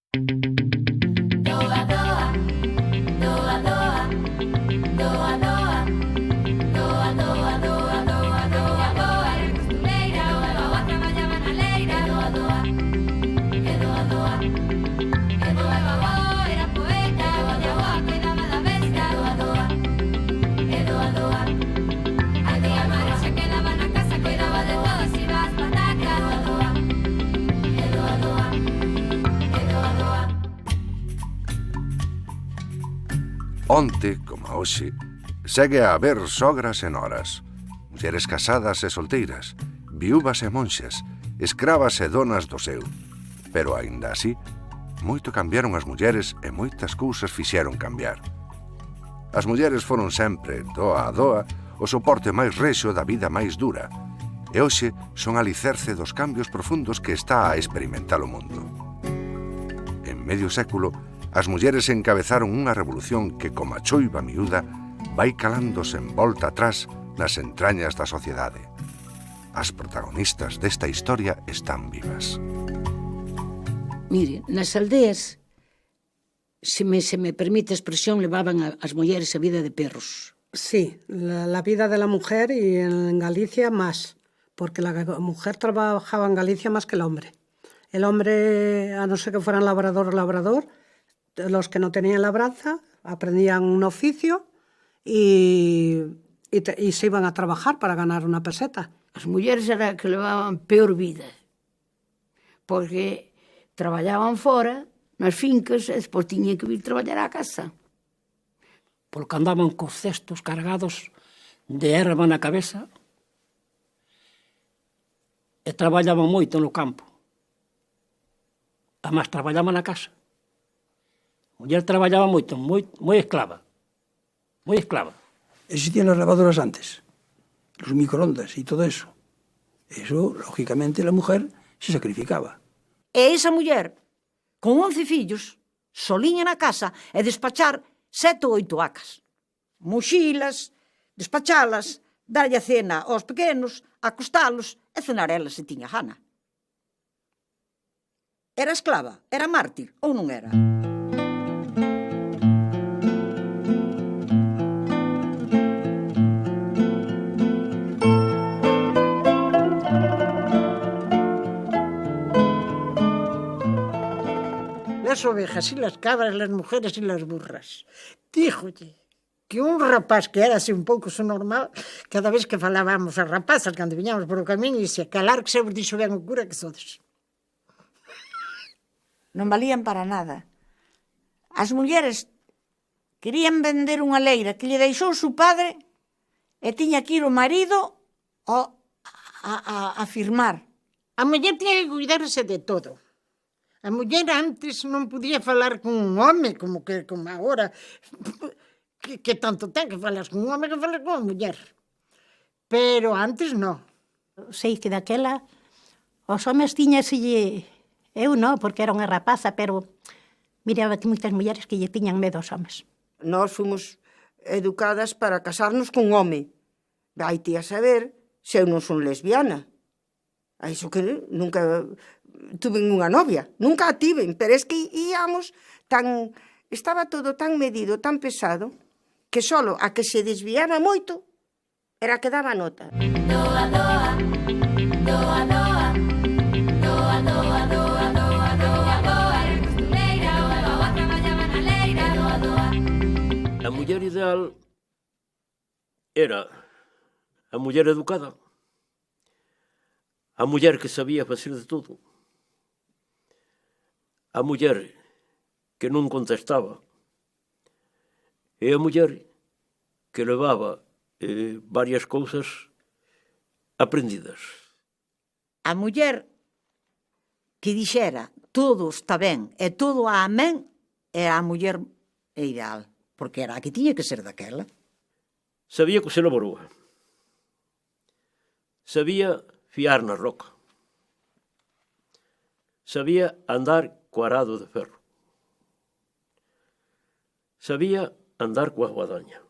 Doa, doa, doa, doa, doa, doa, doa, doa, doa, doa, doa, doa, era costureira, o avó traballaba na leira, doa, doa, e doa, doa, e doa, avó era poeta, o avó cuidaba da besta, doa, doa, e doa, doa, a tía Mari se quedaba na casa, cuidaba de todo, se iba ás patacas, doa, doa, e doa, doa, e doa, doa. Onte, como hoxe, segue a haber sogras e noras, mulleres casadas e solteiras, viúvas e monxas, escravas e donas do seu. Pero, aínda así, moito cambiaron as mulleres e moitas cousas fixeron cambiar. As mulleres foron sempre, doa a doa, o soporte máis rexo da vida máis dura, e hoxe son alicerce dos cambios profundos que está a experimentar o mundo. En medio século, as mulleres encabezaron unha revolución que, como a choiva miúda, vai calándose en volta atrás nas entrañas da sociedade. As protagonistas desta historia están vivas. Mire, nas aldeas, se me permite a expresión, levaban as mulleres a vida de perros. Sí, la vida de la mujer y en Galicia más, porque la mujer trabajaba en Galicia más que el hombre. El hombre, a no ser que fueran labrador, los que no tenían labranza, aprendían un oficio y se iban a trabajar para ganar una peseta. As mulleres era que levaban peor vida, porque traballaban fora, nas fincas, e despois tiñan que vir traballar á casa. Porque andaban cos cestos cargados de erva na cabeza e traballaban moito no campo. Además, traballaban na casa. A muller traballaba moito, moi esclava. Moi esclava. Existían las lavadoras antes, los microondas y todo eso. Eso, lógicamente, la mujer se sacrificaba. E esa muller, con 11 fillos, soliña na casa e despachar 7 ou 8 vacas. Mochilas, despachalas, darlle a cena aos pequenos, acostalos e cenar elas se tiña gana. Era esclava? Era mártir ou non era? Las ovejas y las cabras, las mujeres y las burras. Díjolle que un rapaz que era así un pouco normal, cada vez que falábamos as rapazas, cando viñamos por o camiño, dixía, calar que se vos dixo ben o cura que sodes. Non valían para nada. As mulleres querían vender unha leira que lle deixou su padre e tiña que ir o marido a firmar. A muller tiña que cuidarse de todo. A muller antes non podía falar con un home, como agora, que tanto ten que falas con un home que falas con unha muller. Pero antes non. Sei que daquela os homes tiñaselle... Eu non, porque era unha rapaza, pero miraba que moitas mulleres que lle tiñan medo aos homes. Nós fomos educadas para casarnos con home. Vai ti a saber se eu non son lesbiana. A iso que nunca tuve unha novia. Nunca a tiven, pero es que íamos tan... Estaba todo tan medido, tan pesado, que solo a que se desviaba moito era a que daba nota. Doa, doa, doa, doa, doa, doa, doa, doa, doa, doa, era costureira, o avó traballaba na leira, doa, doa. A muller ideal era a muller educada, a muller que sabía facer de todo, a muller que non contestaba, e a muller que levaba varias cousas aprendidas. A muller que dixera todo está ben e todo a amén era a muller ideal, porque era a que tiña que ser daquela. Sabía coser a boroa, sabía fiar na roca, sabía andar co arado de ferro, sabía andar coa guadaña,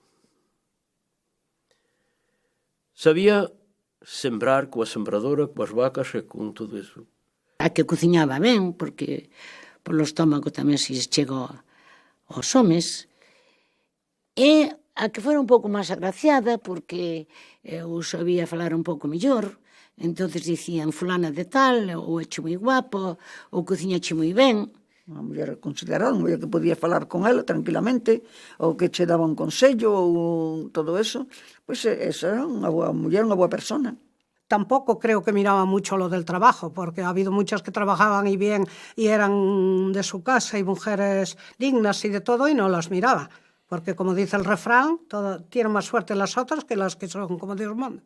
sabía sembrar coa sembradora, coas vacas e con todo iso. A que cociñaba ben, porque polo estómago tamén se chega aos homes. E a que fora un pouco máis agraciada, porque eu sabía falar un pouco mellor, entonces dicían fulana de tal, ou eche moi guapo, ou cociñache moi ben. Unha muller considerada, unha muller que podía falar con ela tranquilamente, ou que che daba un consello, ou todo eso, pois esa era unha boa muller, unha boa persona. Tampoco creo que miraba mucho lo del trabajo, porque ha habido muchas que trabajaban y bien y eran de su casa y mujeres dignas y de todo y no las miraba. Porque como dice el refrán, tienen más suerte las otras que las que son como Dios manda.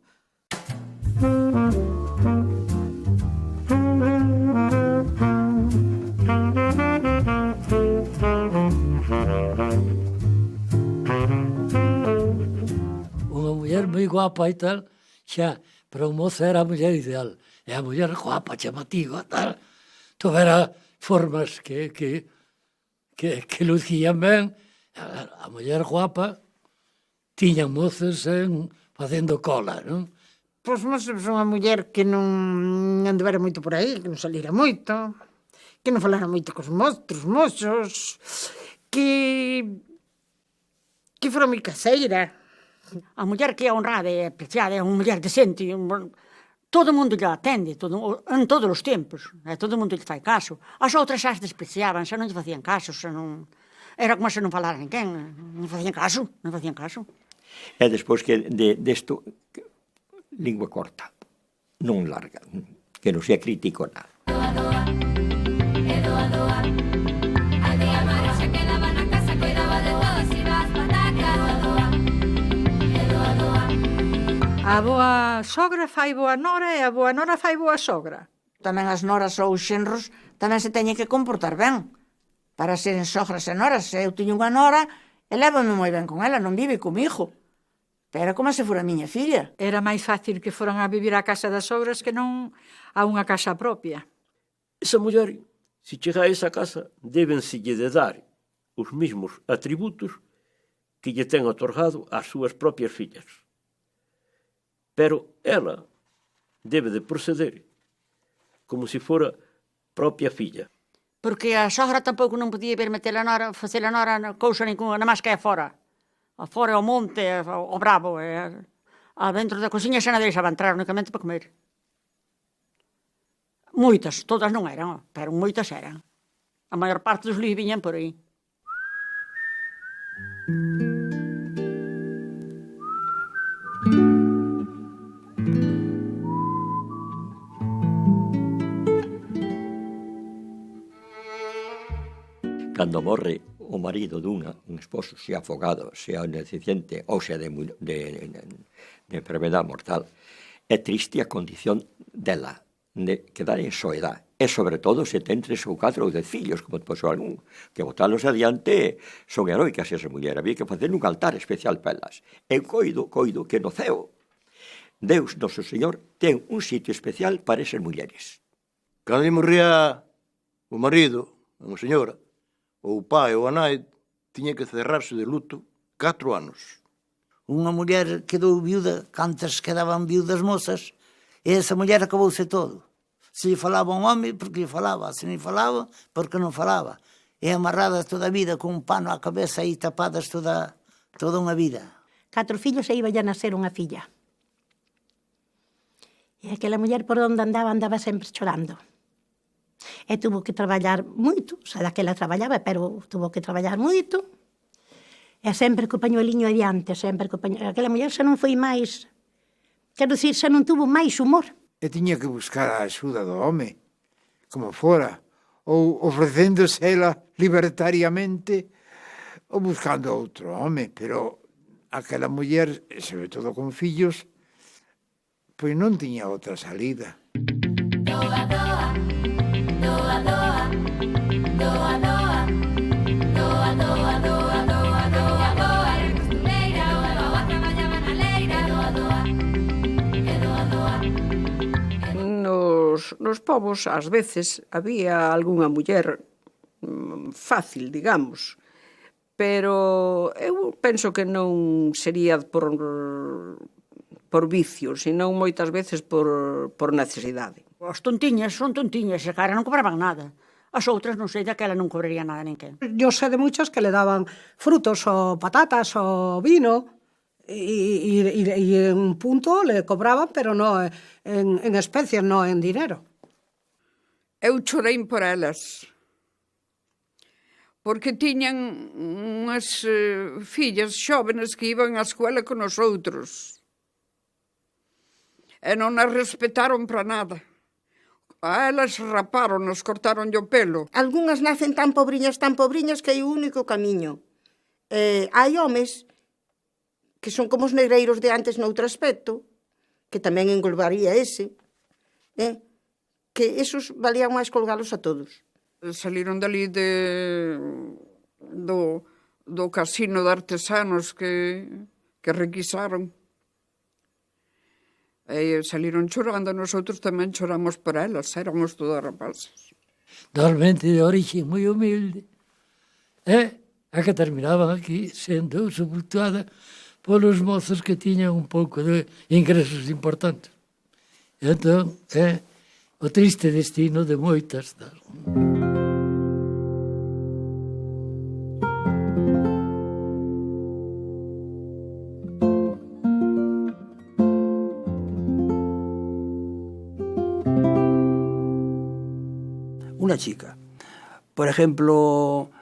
Unha muller moi guapa e tal, xa, pero o mozo era a muller ideal. E a muller guapa, chamativa, tal. Tovera formas que lucían ben. A muller guapa tiñan mozos facendo cola, non? Pois mas unha muller que non anduvera moito por aí, que non salira moito, que non falara moito cos outros mozos, que fora moi caseira. A muller que é honrada e apreciada, é unha muller decente, todo o mundo lle atende, en todos os tempos, todo o mundo lle fai caso. As outras xa se despreciaban, xa non lle facían caso, xa non... Era como se non falara ninguén, non facían caso, non facían caso. E despois que desto, lingua corta, non larga, que non sea crítico nada. Aldea Mare se quedaba na casa, cuidaba de todos, iba ás patacas. A boa sogra fai boa nora e a boa nora fai boa sogra. Tamén as noras ou os xenros tamén se teñen que comportar ben para seren sogras e noras. Eu teño unha nora e lévame moi ben con ela, non vive comigo. Pero como se fora a miña filla. Era máis fácil que foran a vivir á casa das sogras que non a unha casa propia. Esa muller, se chega a esa casa, débenselle de dar os mesmos atributos que lle ten otorgado ás súas propias fillas. Pero ela debe de proceder como se fora propia filla. Porque a sogra tampouco non podía ver meter a nora, facer a nora cousa ninguna, nada máis que a fora. A fora, ao monte, ao bravo. A dentro da cociña xa non deixaba entrar únicamente para comer. Moitas, todas non eran, pero moitas eran. A maior parte dos líos viñan por aí. Cando morre o marido dunha, un esposo, sea afogado, sea deficiente ou sea de enfermedade mortal, é triste a condición dela, de quedar en soedad. E, sobre todo, se ten 3 ou 4 ou 10 fillos, como pasou algún, que botalos adiante son heroicas esas mulleres. Había que facer un altar especial para elas. E coido que no ceo, Deus, noso Señor, ten un sitio especial para esas mulleres. Cando morría o marido, a señora, ou o pai ou a nai, tiña que cerrarse de luto 4 anos. Unha muller quedou viuda, cantas quedaban viudas mozas, e esa muller acabouse todo. Se lle falaba un home, porque lle falaba, se non falaba, porque non falaba. E amarradas toda a vida con un pano á cabeza e tapadas toda unha vida. 4 fillos e iba a nacer unha filla. E aquela muller por onde andaba sempre chorando. E tuvo que traballar moito, xa daquela traballaba, pero tuvo que traballar moito. E sempre co pañueliño adiante, sempre co pañueliño. Aquela muller xa non foi máis, quero dicir, xa non tuvo máis humor. E tiña que buscar a axuda do home, como fora, ou ofrecéndose ela libertariamente, ou buscando outro home, pero aquela muller, sobre todo con fillos, pois non tiña outra salida. Doa, doa, doa, doa, doa, doa, doa, doa, doa, doa, doa, doa, era costureira, o avó traballaba na leira, doa, doa, e doa, doa. Nos povos, ás veces, había algunha muller fácil, digamos, pero eu penso que non sería por vicio, senón moitas veces por necesidade. As tontiñas son tontiñas, e cara non cobraban nada. As outras non sei, daquela non cobraría nada nin que. Yo sé de muchas que le daban frutos o patatas o vino y en un punto le cobraban, pero no en especies, no en dinero. Eu chorei por elas, porque tiñan unhas fillas xóvenes que iban á escuela con os outros. E non as respetaron para nada. A elas raparon, nos cortaron o pelo. Algúnas nacen tan pobriñas que é o único camiño. Hai homes que son como os negreiros de antes noutro aspecto, que tamén englobaría ese, que esos valían máis colgalos a todos. Saliron dali do casino de artesanos que requisaron. E saliron chorando, nosotros tamén choramos por elas, éramos todas rapazas. Normalmente de orixe moi humilde, a que terminaban aquí sendo sepultada polos mozos que tiñan un pouco de ingresos importantes. Entón, o triste destino de moitas. Una chica, por ejemplo,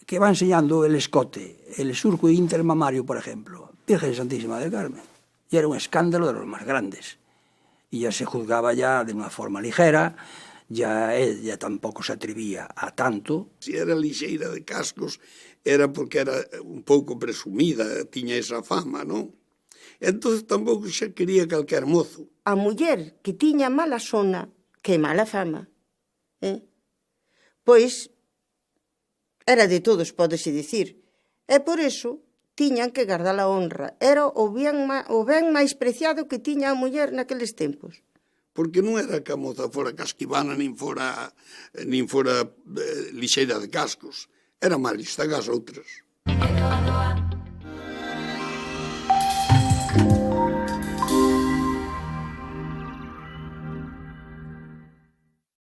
que va enseñando el escote, el surco intermamario, por ejemplo, Virgen Santísima del Carmen, y era un escándalo de los más grandes. Y ya se juzgaba ya de una forma ligera, ya ella tampoco se atrevía a tanto. Si era lixeira de cascos, era porque era un pouco presumida, tiña esa fama, non? Entón tampouco xa quería calquer mozo. A muller que tiña mala sona, que mala fama, pois era de todos, pódese dicir. E por eso tiñan que guardar a honra. Era o ben máis preciado que tiña a muller naqueles tempos. Porque non era que a moza fora casquivana, nin fora lixeira de cascos. Era máis lista que as outras. Doa, doa.